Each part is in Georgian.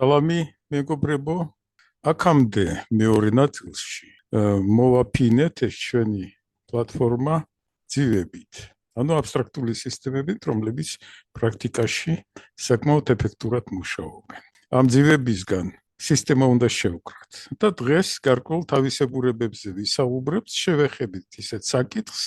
სალამი მეგობრებო, აქამდე მეორე ნაწილში მოვაფინეთ ეს ჩვენი პლატფორმა ძივებით, ანუ აბსტრაქტული სისტემებით, რომლებიც პრაქტიკაში საკმაოდ ეფექტურად მუშაობენ. ამ ძივებისგან სისტემა უნდა შევკრათ და დღეს გარკვეულ თავისებურებებზე ვისაუბრებთ, შევეხებით ისეთ საკითხს,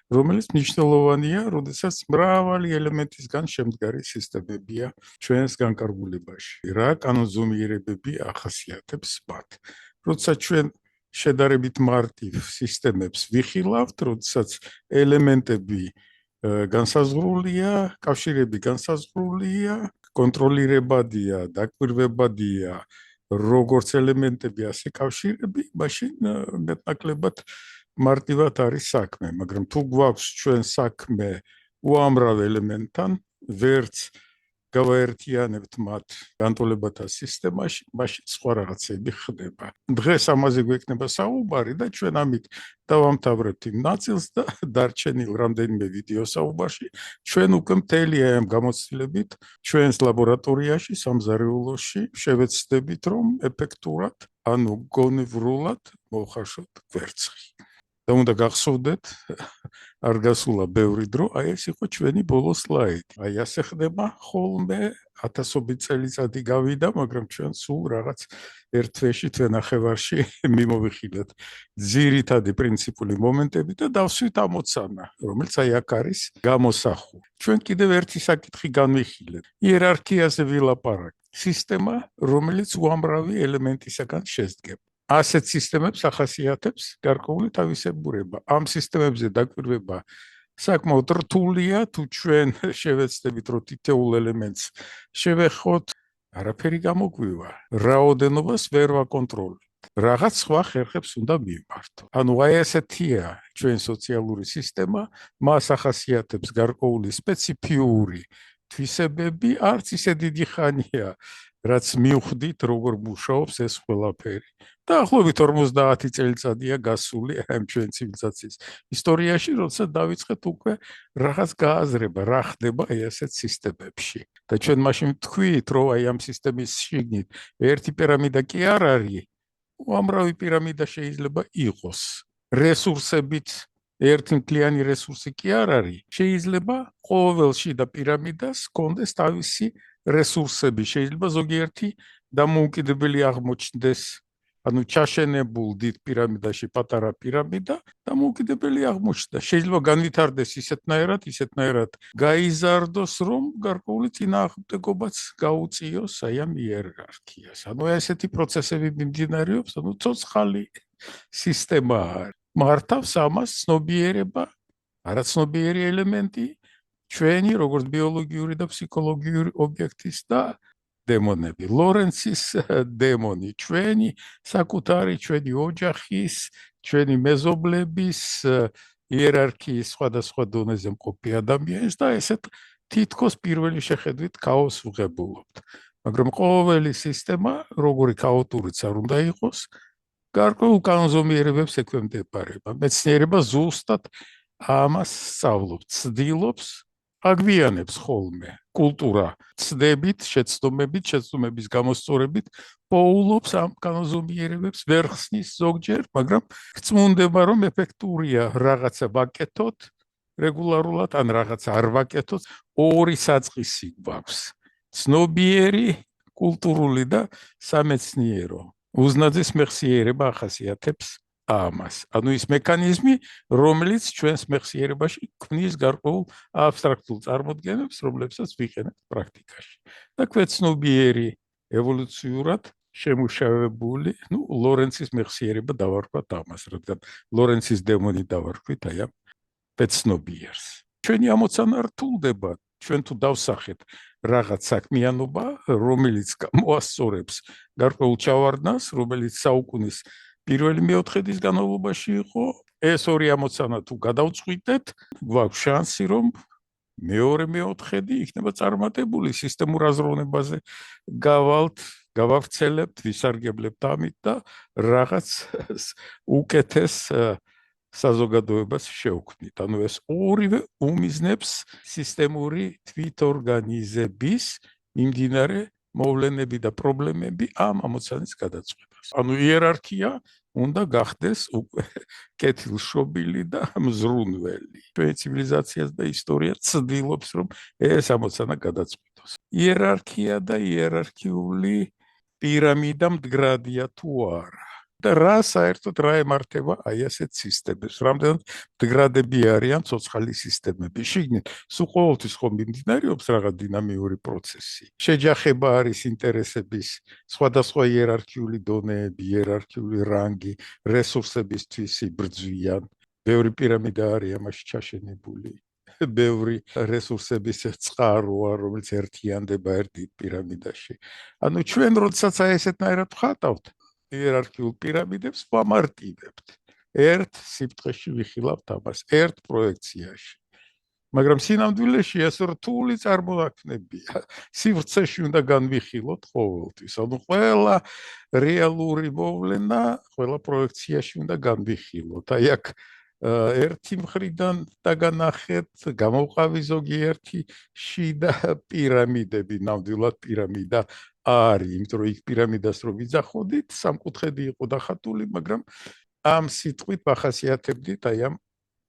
რომელიც მნიშვნელოვანია, როდესაც მრავალი ელემენტისგან შემდგარი სისტემებია ჩვენს განკარგულებაში. რა კანონზომიერებები ახასიათებს მათ? როდესაც ჩვენ შედარებით მარტივ სისტემებს ვიხილავთ, როდესაც ელემენტები განსაზღვრულია, კავშირები განსაზღვრულია, კონტროლირებადია, დაკვირვებადია, როგორც ელემენტები, ასე კავშირები, მაშინ მეტნაკლებად მარტივად არის საქმე, მაგრამ თუ გვაქვს ჩვენ საქმე უამრავ ელემენტთან, ვერც გავაერთიანებთ მათ განტოლებათა სისტემაში, მაშინ სხვა რაღაცები ხდება. დღეს ამაზე გვექნება საუბარი და ჩვენ ამით დავამთავრებთ იმ ნაწილს და დარჩენილ რამდენიმე ვიდეო საუბარში ჩვენ უკვე მთელი ამ გამოცდილებით ჩვენს ლაბორატორიაში, სამზარეულოში შევეცდებით, რომ ეფექტურად, ანუ გონივრულად მოვხარშოთ კვერცხი. და უნდა გახსოვდეთ, არ გასულა ბევრი დრო, აი ეს იყო ჩვენი ბოლო სლაიდი. აი ასე ხდება ხოლმე, ათასობით წელიწადი გავიდა, მაგრამ ჩვენ სულ რაღაც ერთ თვეში, თვენახევარში მიმოვიხილეთ ძირითადი პრინციპული მომენტები და დავსვით ამოცანა, რომელიც აი აქ არის გამოსახული. ჩვენ კიდევ ერთი საკითხი განვიხილეთ. იერარქიაზე ვილაპარაკეთ. სისტემა, რომელიც უამრავი ელემენტისაგან შედგება. ასეთ სისტემებს ახასიათებს გარკვეული თავისებურება. ამ სისტემებზე დაკვირვება საკმაოდ რთულია, თუ ჩვენ შევეცდებით, რომ თითოეულ ელემენტს შევეხოთ, არაფერი გამოგვივა. რაოდენობას ვერ ვაკონტროლებთ. რაღაც სხვა ხერხებს უნდა მივმართო. ანუ აი ესეთია ჩვენ სოციალური სისტემა, მას ახასიათებს გარკვეული სპეციფიური თვისებები, არც ისე დიდი ხანია, რაც მივხვდით, როგორ მუშაობს ეს ყველაფერი. დაახლოებით 50 წელიწადია გასული ამ ჩვენ ცივილიზაციის ისტორიაში, როდესაც დავიწყეთ უკვე რაღაც გააზრება, რა ხდება აი ასეთ სისტემებში. და ჩვენ მაშინ ვთქვით, რომ აი ამ სისტემის შიგნით ერთი პირამიდა კი არ არის, უამრავი პირამიდა შეიძლება იყოს. რესურსებით ერთი მთლიანი რესურსი კი არ არის, შეიძლება ყოველ შიდა პირამიდას ჰქონდეს თავისი რესურსები, შეიძლება ზოგიერთი დამოუკიდებელი აღმოჩნდეს, ანუ ჩაშენებულ დიდ პირამიდაში პატარა პირამიდა დამოუკიდებელი აღმოჩნდა. შეიძლება განვითარდეს ისეთნაირად გაიზარდოს, რომ გარკვეული წინააღმდეგობაც გაუწიოს აი ამ იერარქიას. ანუ ესეთი პროცესები მიმდინარეობს, ანუ ცოცხალი სისტემაა. მართავს ამას ცნობიერება, არაცნობიერი ელემენტი, ჩვენი როგორც ბიოლოგიური და ფსიქოლოგიური ობიექტის და დემონები. ლორენცის დემონი, ჩვენი საკუთარი, ჩვენი ოჯახის, ჩვენი მეზობლების იერარქიის სხვადასხვა დონეზე მყოფი ადამიანის და ესეთ თითქოს პირველი შეხედვით ქაოსს ვღებულობთ. მაგრამ ყოველი სისტემა, როგორი ქაოტურიც არ უნდა იყოს, გარკვეულ კანონზომიერებებს ექვემდებარება. მეცნიერება ზუსტად ამას სწავლობს, ცდილობს, აგვიანებს ხოლმე კულტურა ცდებით, შეცდომების გამოსწორებით პოულობს ამ კანონზომიერებებს, ვერ ხსნის ზოგჯერ, მაგრამ გწმუნდება, რომ ეფექტურია რაღაცა ვაკეთოთ რეგულარულად, ან რაღაცა არ ვაკეთოთ, ორი საწყისი გვაქვს. ცნობიერი, კულტურული და სამეცნიერო. უზნაძის მეხსიერება ახასიათებს ამას. ანუ ის მექანიზმი, რომელიც ჩვენს მეხსიერებაში ქმნის გარკვეულ აბსტრაქტულ წარმოდგენებს, რომლებსაც ვიყენებთ პრაქტიკაში. და ქვეცნობიერი, ევოლუციურად შემუშავებული, ლორენცის მეხსიერება დავარქვათ ამას, რადგან ლორენცის დემონი დავარქვით აი ამ ქვეცნობიერს. ჩვენი ამოცანა რთულდება, ჩვენ თუ დავსახეთ რაღაც საქმიანობა, რომელიც მოასწორებს გარკვეულ ჩავარდნას, რომელიც საუკუნის პირველი მეოთხედის განმავლობაში იყო, ეს ორი ამოცანა თუ გადავწყვიტეთ, გვაქვს შანსი, რომ მეორე მეოთხედი იქნება წარმატებული სისტემურ აზროვნებაზე გავავრცელებთ, ვისარგებლებთ ამით და რაღაც უკეთეს საზოგადოებას შევქმნით. ანუ ეს ორივე უმიზნებს სისტემური თვითორგანიზების მიმდინარე მოვლენები და პრობლემები ამ ამოცანის გადაწყვეტას. ანუ იერარქია უნდა გახდეს უკვე კეთილშობილი და მზრუნველი. ჩვენი ცივილიზაციაც და ისტორია ცდილობს, რომ ეს ამოცანა გადაწყვეტოს. იერარქია და იერარქიული პირამიდა მდგრადია თუ არა. და რა საერთოდ რა ემართება აი ასეთ სისტემებს. რამდენად მდგრადები არიან ცოცხალი სისტემები. შიგნით სულ ყოველთვის ხომ მიმდინარეობს რაღაც დინამიური პროცესი. შეჯახება არის ინტერესების სხვადასხვა იერარქიული დონეები, იერარქიული რანგი, რესურსებისთვის იბრძვიან. ბევრი პირამიდა არის ამაში ჩაშენებული. ბევრი რესურსების წყაროა, რომელიც ერთიანდება ერთ პირამიდაში. ანუ ჩვენ როდესაც აი ესეთნაირად ვხატავთ იერარქიულ პირამიდებს ვამარტივებთ. ერთ სიფრთხეში ვიხილავთ ამას, ერთ პროექციაში. მაგრამ სინამდვილეში ეს რთული წარმონაქმნებია. სივრცეში უნდა განვიხილოთ ყოველთვის. ანუ ყველა რეალური მოვლენა, ყველა პროექციაში უნდა განვიხილოთ. აი აქ ერთი მხრიდან დაგანახეთ, გამოვყავი ზოგიერთი შიდა პირამიდები, ნამდვილად პირამიდა არის, იმიტომ რომ იქ პირამიდას რო ვიძახოდით, სამკუთხედი იყო დახატული, მაგრამ ამ სიტყვით ვახასიათებდით აი ამ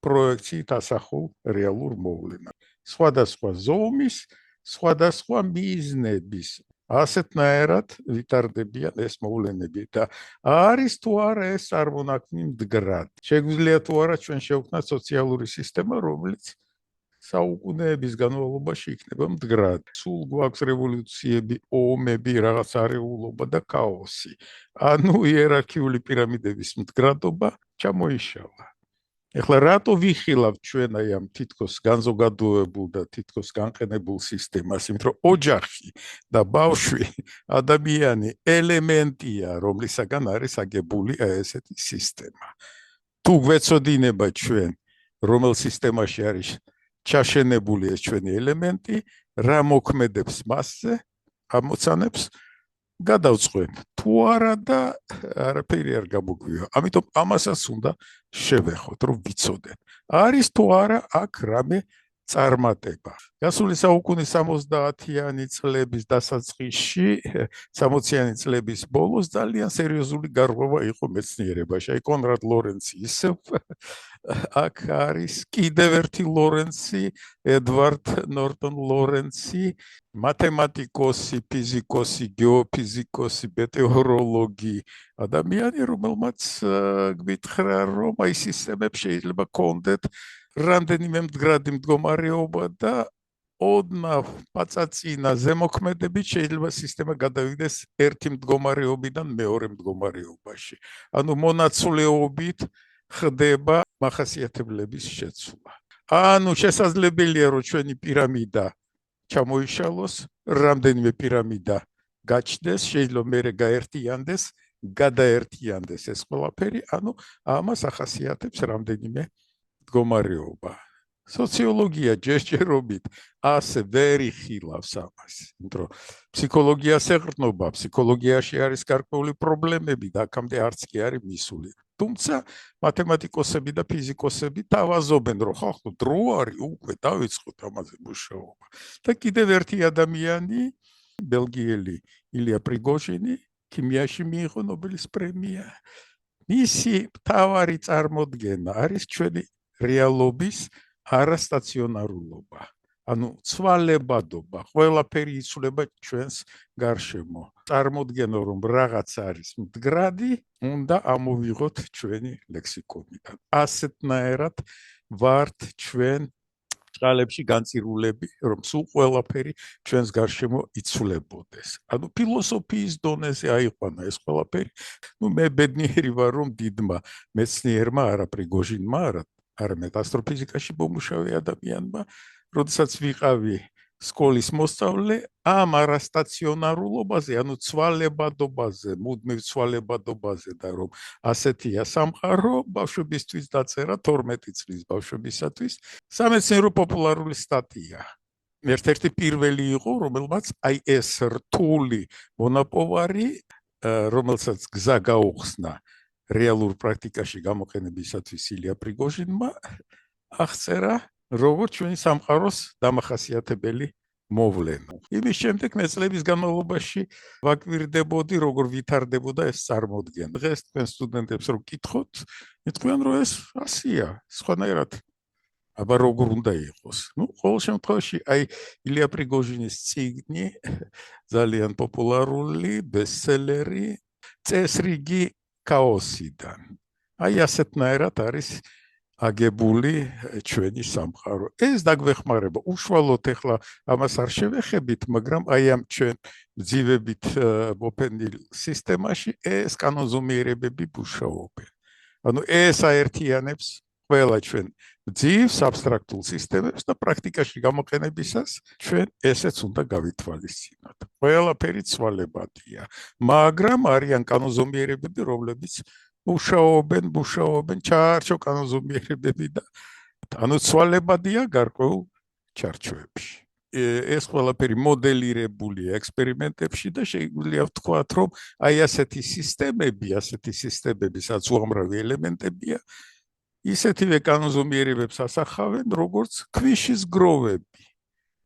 პროექციით ასახულ რეალურ მოვლენას. სხვადასხვა ზომის, სხვადასხვა მიზნების ასეთნაირად ვითარდებიან ეს მოვლენები და არის თუ არა ეს წარმონაქმნი მდგრად. შეგვიძლია თუ არა ჩვენ შევქმნათ სოციალური სისტემა, რომელიც საუკუნეების განმავლობაში იქნება მდგრად. სულ გვაქვს რევოლუციები, ომები, რაღაც არეულობა და ქაოსი. ანუ იერარქიული პირამიდების მდგრადობა ჩამოიშალა. ეხლა რატო ვიხილავთ ჩვენ აი ამ თითქოს განზოგადოებულ და თითქოს განყენებულ სისტემას, იმიტომ რომ ოჯახი და ბავშვი ადამიანი ელემენტია, რომლისაგან არის აგებული აი ესეთი სისტემა. თუ გვეცოდინება ჩვენ, რომელ სისტემაში არის ჩაშენებული ეს ჩვენი ელემენტი, რა მოქმედებს მასზე, ამოცანებს გადავწყვეტ. თუ არა და არაფერი არ გამოგვივა. ამიტომ ამასაც უნდა შევეხოთ, რომ ვიცოდეთ. არის თუ არა აქ რამე წარმატება. გასული საუკუნის 70-იანი წლების დასაწყისში, 60-იანი წლების ბოლოს ძალიან სერიოზული გარღვევა იყო მეცნიერებაში. აი კონრად ლორენცი ისევ აქ არის კიდევ ერთი ლორენცი, ედვარდ ნორტონ ლორენცი, მათემატიკოსი, ფიზიკოსი, გეოფიზიკოსი, მეტეოროლოგი, ადამიანი, რომელმაც გვითხრა, რომ აი სისტემებს შეიძლება კონდეთ რამდენიმე მდგრადი მდგომარეობა და ოდნავ პაწაწინა ზემოქმედებით შეიძლება სისტემა გადავიდეს ერთი მდგომარეობიდან მეორე მდგომარეობაში. ანუ მონაცვლეობით ხდება მახასიათებლების შეცვლა. ანუ შესაძლებელია, რომ ჩვენი პირამიდა ჩამოიშალოს, რამდენიმე პირამიდა გაჩნდეს, შეიძლება მერე გაერთიანდეს, გადაერთიანდეს ეს ყველაფერი, ანუ ამას ახასიათებს რამდენიმე მდგომარეობა. სოციოლოგია ჯერჯერობით ასე ვერ იხილავს ამას, იმიტომ რომ ფსიქოლოგიას ეყრდნობა, ფსიქოლოგიაში არის გარკვეული პრობლემები და აქამდე არც კი არის მისული. თუმცა მათემატიკოსები და ფიზიკოსები თავაზობენ, რომ ხო, დრო არის, უკვე დავიწყოთ ამაზე მუშაობა. და კიდევ ერთი ადამიანი, ბელგიელი ილია პრიგოჟინი, ქიმიაში მიიღო ნობელის პრემია. მისი მთავარი წარმოდგენა არის ჩვენი რეალობის არასტაციონარულობა. ანუ ცვალებადობა, ყველაფერი იცვლება ჩვენს გარშემო. წარმოდგენა, რომ რაღაც არის მდგრადი, უნდა ამოვიღოთ ჩვენი ლექსიკონიდან. ასეთნაირად ვართ ჩვენ ჭალებში განწირულები, რომ სულ ყველაფერი ჩვენს გარშემო იცვლებოდეს. ანუ ფილოსოფიის დონეზე აიყვანა ეს ყველაფერი. მე ბედნიერი ვარ, რომ დიდმა მეცნიერმა, არა პრიგოჟინმა, არამედ ასტროფიზიკაში მომუშავე ადამიანმა, როდესაც ვიყავი სკოლის მოსწავლე, ამ არასტაციონარულობაზე, ანუ ცვალებადობაზე, მუდმივ ცვალებადობაზე და რომ ასეთია სამყარო, ბავშვებისთვის დაწერა 12 წლის ბავშვებისათვის სამეცნიერო პოპულარული სტატია. ერთ-ერთი პირველი იყო, რომელმაც აი ეს რთული მონაპოვარი, რომელსაც გზა გაუხსნა რეალურ პრაქტიკაში გამოყენებისათვის ილია პრიგოჟინმა, აღწერა როგორც ჩვენი სამყაროს დამახასიათებელი მოვლენა. იმის შემდეგ მეწლების განმავლობაში ვაკვირდებოდი, როგორ ვითარდებოდა ეს წარმოდგენა. დღეს თქვენ სტუდენტებს რომ გკითხოთ, იტყვიან რომ ეს ასია, სხვანაირად. აბა როგორ უნდა იყოს? ყოველ შემთხვევაში, ილია პრიგოჟინის წიგნი ძალიან პოპულარული, ბესტსელერი, წესრიგი ქაოსიდან. ასეთნაირად არის აგებული ჩვენი სამყარო. ეს დაგვეხმარება. უშუალოდ ეხლა ამას არ შევეხებით, მაგრამ ამ ჩვენ ძივებით მოფენილ სისტემაში ეს კანონზომიერებები მუშაობენ. ანუ ეს აერთიანებს ყველა ჩვენ ძივს, აბსტრაქტულ სისტემებს და პრაქტიკაში გამოყენებისას ჩვენ ესეც უნდა გავითვალისწინოთ. ყველაფერი ცვალებადია, მაგრამ არიან კანონზომიერებები, რომლებიც მუშაობენ ჩაარჩო კანონზომიერებები და ანუ ცვალებადია გარკვეულ ჩარჩოებში. ეს ყველაფერი მოდელირებულია ექსპერიმენტებში და შეგვიძლია ვთქვათ, რომ ასეთი სისტემები, სადაც უამრავი ელემენტებია, ისეთივე კანონზომიერებებს ასახავენ, როგორც ქვიშის გროვები.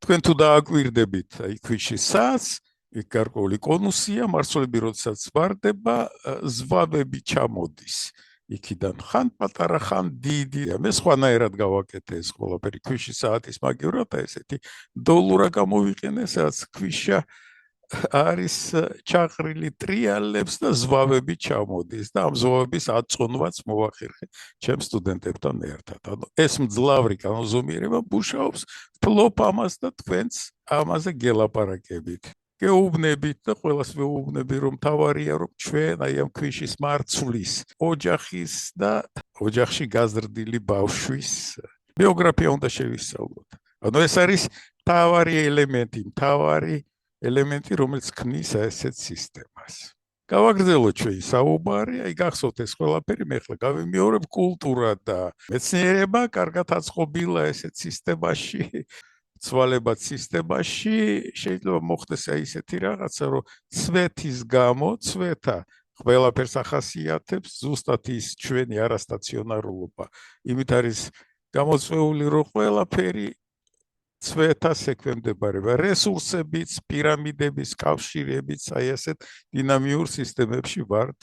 თქვენ თუ დააკვირდებით ქვიშის სას, იქ გარკვეული კონუსია, მარცვლები როდესაც ვარდება, ზვავები ჩამოდის. იქიდან ხან პატარა, ხან დიდი. მე სხვანაირად გავაკეთე ეს ყველაფერი ქვიშის საათის მაგივრად და ესეთი დოლურა გამოვიყენე, სადაც ქვიშა არის ჩაყრილი ტრიალებს და ზვავები ჩამოდის და ამ ზვავების აწონვაც მოვახერხე ჩემ სტუდენტებთან ერთად. ანუ ეს მძლავრი კანონზომიერება მუშაობს, ვფლობ ამას და თქვენც ამაზე გელაპარაკებით. გეუბნებით და ყველას ვეუბნები, რომ თავარია, რომ ჩვენ ამ ქვიშის მარცვლის, ოჯახის და ოჯახში გაზრდილი ბავშვის ბიოგრაფია უნდა შევისწავლოთ. ანუ ეს არის თავარი ელემენტი, რომელიც ქმნის ასეთ სისტემას. გავაგრძელოთ ჩვენი საუბარი, გახსოვთ ეს ყველაფერი, მე ახლა გავიმეორებ კულტურა და მეცნიერება კარგად აწყობილა ესეთ სისტემაში, ცვალებად სისტემაში, შეიძლება მოხდეს ისეთი რაღაცა, რომ ცვეთის გამო, ცვეთა ყველაფერს ახასიათებს, ზუსტად ის ჩვენი არასტაციონარულობა. იმით არის გამოწვეული, რომ ყველაფერი ცვეთას ექვემდებარება, რესურსებიც, პირამიდების, კავშირებიც, ასეთ დინამიურ სისტემებში ვართ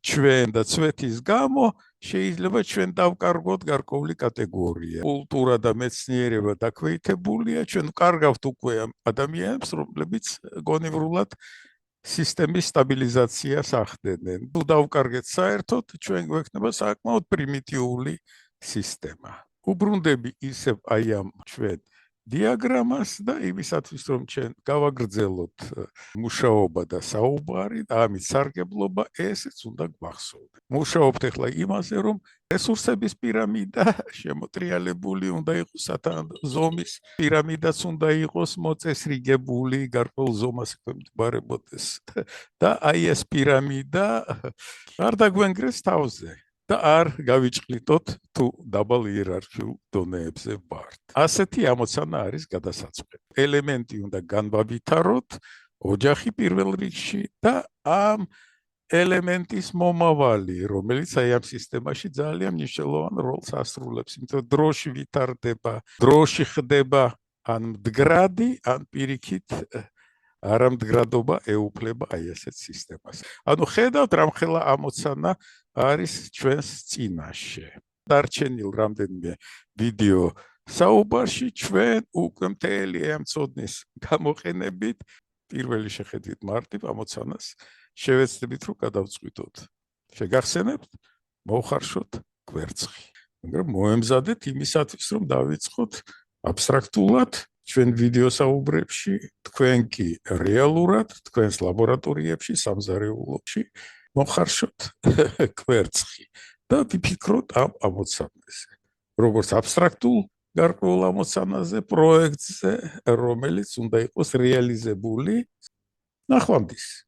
ჩვენ და ცვეთის გამო შეიძლება ჩვენ დავკარგოთ გარკვეული კატეგორია. კულტურა და მეცნიერება დაქვეითებულია, ჩვენ ვკარგავთ უკვე ადამიანებს, რომლებიც გონივრულად სისტემის სტაბილიზაციას ახდენენ. თუ დავკარგეთ საერთოდ, ჩვენ გვექნება საკმაოდ პრიმიტიული სისტემა. უბრუნდები ისევ ამ ჩვენ დიაგრამას და იმისათვის, რომ ჩვენ გავაგრძელოთ მუშაობა და საუბარი და ამით სარგებლობა, ესეც უნდა გვახსოვდეს. მუშაობთ ახლა იმაზე, რომ რესურსების პირამიდა შემოტრიალებული უნდა იყოს, ზომის პირამიდაც უნდა იყოს მოწესრიგებული, გარკვეულ ზომას ექვემდებარებოდეს და ეს პირამიდა არ დაგვენგრეს თავზე. და არ გავიჭყლიტოთ თუ დაბალ იერარქიულ დონეებზე ვართ. ასეთი ამოცანა არის გადასაწყვეტი. ელემენტი უნდა განვავითაროთ ოჯახი პირველ რიგში და ამ ელემენტის მომავალი, რომელიც ამ სისტემაში ძალიან მნიშვნელოვან როლს ასრულებს, იმიტომ რომ დროში ვითარდება, დროში ხდება ან მდგრადი, ან პირიქით არამდგრადობა ეუფლება ასეთ სისტემას. ანუ ხედავთ რამხელა ამოცანა არის ჩვენს წინაშე. დარჩენილ რამდენიმე ვიდეო საუბარში ჩვენ უკვე მთელი ამ ცოდნის გამოყენებით პირველი შეხედვით მარტივ ამოცანას შევეცდებით, რომ გადავწყვიტოთ. შეგახსენებთ, მოვხარშოთ კვერცხი. მაგრამ მოემზადეთ იმისათვის, რომ დავიწყოთ აბსტრაქტულად ჩვენ ვიდეო საუბრებში, თქვენ კი რეალურად, თქვენს ლაბორატორიებში, სამზარეულოში მოხარშოთ კვერცხი და ვიფიქროთ ამ ამოცანაზე. როგორც აბსტრაქტულ გარკვეულ ამოცანაზე, პროექტზე, რომელიც უნდა იყოს რეალიზებული. ნახვამდის.